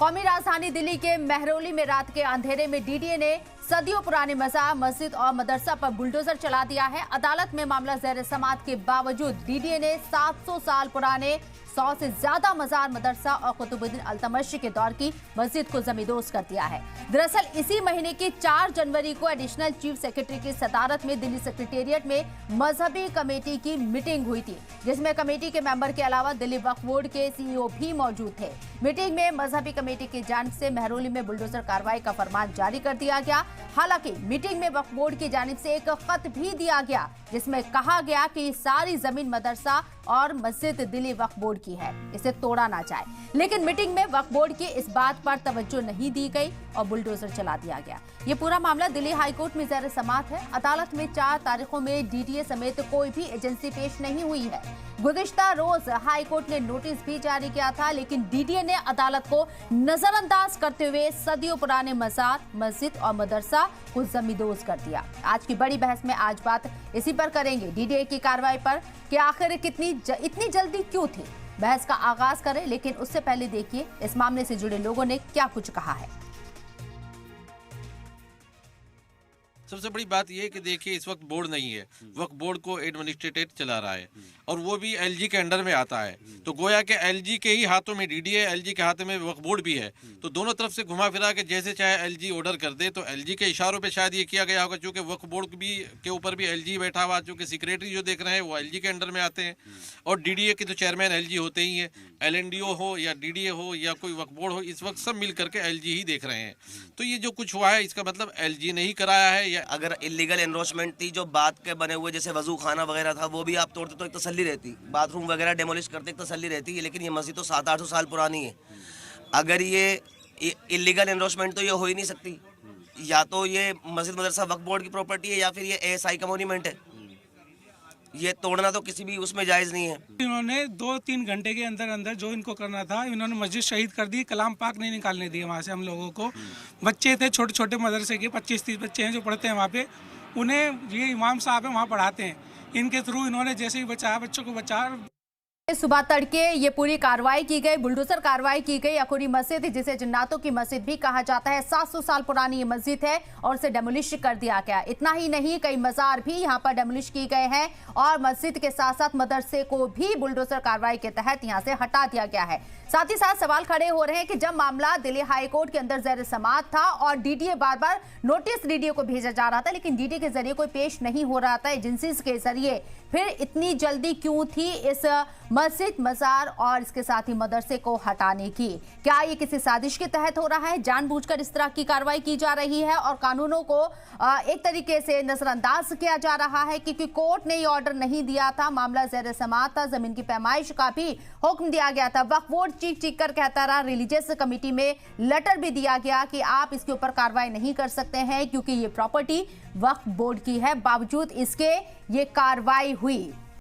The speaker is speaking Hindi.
कौमी राजधानी दिल्ली के मेहरौली में रात के अंधेरे में डीडीए ने सदियों पुराने मजार, मस्जिद और मदरसा पर बुलडोजर चला दिया है। अदालत में मामला ज़ेर समाअत के बावजूद डीडीए ने 700 साल पुराने 100 से ज्यादा मजार, मदरसा और कुतुबुद्दीन अल्तमशी के दौर की मस्जिद को जमींदोज कर दिया है। दरअसल इसी महीने की 4 जनवरी को एडिशनल चीफ सेक्रेटरी की सदारत में दिल्ली सेक्रेटेरिएट में मजहबी कमेटी की मीटिंग हुई थी, जिसमें कमेटी के मेंबर के अलावा दिल्ली वक्फ बोर्ड के सीईओ भी मौजूद थे। मीटिंग में मजहबी कमेटी की जानिब से मेहरौली में बुलडोजर कार्रवाई का फरमान जारी कर दिया गया। हालांकि मीटिंग में वक्फ बोर्ड की जानिब से एक खत भी दिया गया, जिसमें कहा गया कि सारी जमीन मदरसा और मस्जिद दिल्ली वक्फ बोर्ड की है, इसे तोड़ा ना जाए। लेकिन मीटिंग में वक्फ बोर्ड की इस बात पर तवज्जो नहीं दी गई और बुलडोजर चला दिया गया। ये पूरा मामला दिल्ली हाई कोर्ट में ज़ेर समाअत है। अदालत में 4 तारीखों में डीडीए समेत कोई भी एजेंसी पेश नहीं हुई है। गुज़िश्ता रोज हाई कोर्ट ने नोटिस भी जारी किया था, लेकिन डीडीए ने अदालत को नजरअंदाज करते हुए सदियों पुराने मजार, मस्जिद और मदरसा को जमींदोज कर दिया। आज की बड़ी बहस में आज बात इसी पर करेंगे, डीडीए की कार्रवाई पर कि आखिर इतनी जल्दी क्यों थी। बहस का आगाज करें, लेकिन उससे पहले देखिए इस मामले से जुड़े लोगों ने क्या कुछ कहा है। सबसे बड़ी बात यह है कि देखिए इस वक्त बोर्ड नहीं है, वक्त बोर्ड को एडमिनिस्ट्रेटेड चला रहा है और वो भी एलजी के अंडर में आता है। तो गोया के एलजी के ही हाथों में डीडीए, एलजी के हाथों में वक्त बोर्ड भी है। तो दोनों तरफ से घुमा फिरा के जैसे चाहे एलजी ऑर्डर कर दे, तो एलजी के इशारों पे शायद ये किया गया होगा, चूंकि वक्त बोर्ड भी के ऊपर भी एलजी बैठा हुआ, चूंकि सेक्रेटरी जो देख रहे हैं वो एलजी के अंडर में आते हैं और डीडीए के तो चेयरमैन एलजी होते ही हैं। एलएनडीओ हो या डीडीए हो या कोई वक्त बोर्ड हो, इस वक्त सब मिल करके एलजी ही देख रहे हैं। तो ये जो कुछ हुआ है इसका मतलब एलजी ने ही कराया है। या अगर इलीगल एनरोचमेंट थी, जो बात के बने हुए जैसे वजू खाना वगैरह था, वो भी आप तोड़ते तो एक तसल्ली रहती, बाथरूम वगैरह डेमोलिश करते एक तसल्ली रहती है। लेकिन ये मस्जिद तो 700-800 साल पुरानी है। अगर ये इलीगल एनरोचमेंट तो ये हो ही नहीं सकती। या तो ये मस्जिद मदरसा वक्फ बोर्ड की प्रॉपर्टी है या फिर ये एएसआई का मोन्यूमेंट है। ये तोड़ना तो किसी भी उसमें जायज़ नहीं है। इन्होंने 2-3 घंटे के अंदर अंदर जो इनको करना था, इन्होंने मस्जिद शहीद कर दी। कलाम पाक नहीं निकालने दिए वहाँ से हम लोगों को। बच्चे थे छोटे छोटे मदरसे के, 25-30 बच्चे हैं जो पढ़ते हैं वहाँ पे। उन्हें ये इमाम साहब हैं वहाँ पढ़ाते हैं, इनके थ्रू इन्होंने जैसे ही बचाया बच्चों को बचाया। सुबह तड़के ये पूरी कार्रवाई की गई, बुलडोजर कार्रवाई की गई। अखूरी मस्जिद जिसे जन्नातों की मस्जिद भी कहा जाता है, 700 साल पुरानी ये मस्जिद है और इसे डेमोलिश कर दिया गया। इतना ही नहीं, कई मजार भी यहाँ पर डेमोलिश की गए हैं और मस्जिद के साथ साथ मदरसे को भी बुलडोजर कार्रवाई के तहत यहाँ से हटा दिया गया है। साथ ही साथ सवाल खड़े हो रहे हैं कि जब मामला दिल्ली हाई कोर्ट के अंदर ज़ेर समाअत था और डीडीए बार बार नोटिस डीडीए को भेजा जा रहा था, लेकिन डीडीए के जरिए कोई पेश नहीं हो रहा था एजेंसी के जरिए, फिर इतनी जल्दी क्यों थी इस मस्जिद, मजार और इसके साथ ही मदरसे को हटाने की? क्या ये किसी साजिश के तहत हो रहा है? जानबूझकर इस तरह की कार्रवाई की जा रही है और कानूनों को एक तरीके से नजरअंदाज किया जा रहा है, क्योंकि कोर्ट ने ये ऑर्डर नहीं दिया था। मामला ज़ेर समाअत था, जमीन की पैमाइश का भी हुक्म दिया गया था। वक्फ बोर्ड चीख कर कहता रहा, रिलीजियस कमेटी में लेटर भी दिया गया कि आप इसके ऊपर कार्रवाई नहीं कर सकते हैं क्योंकि ये प्रॉपर्टी वक्फ बोर्ड की है। बावजूद इसके ये कार्रवाई हुई।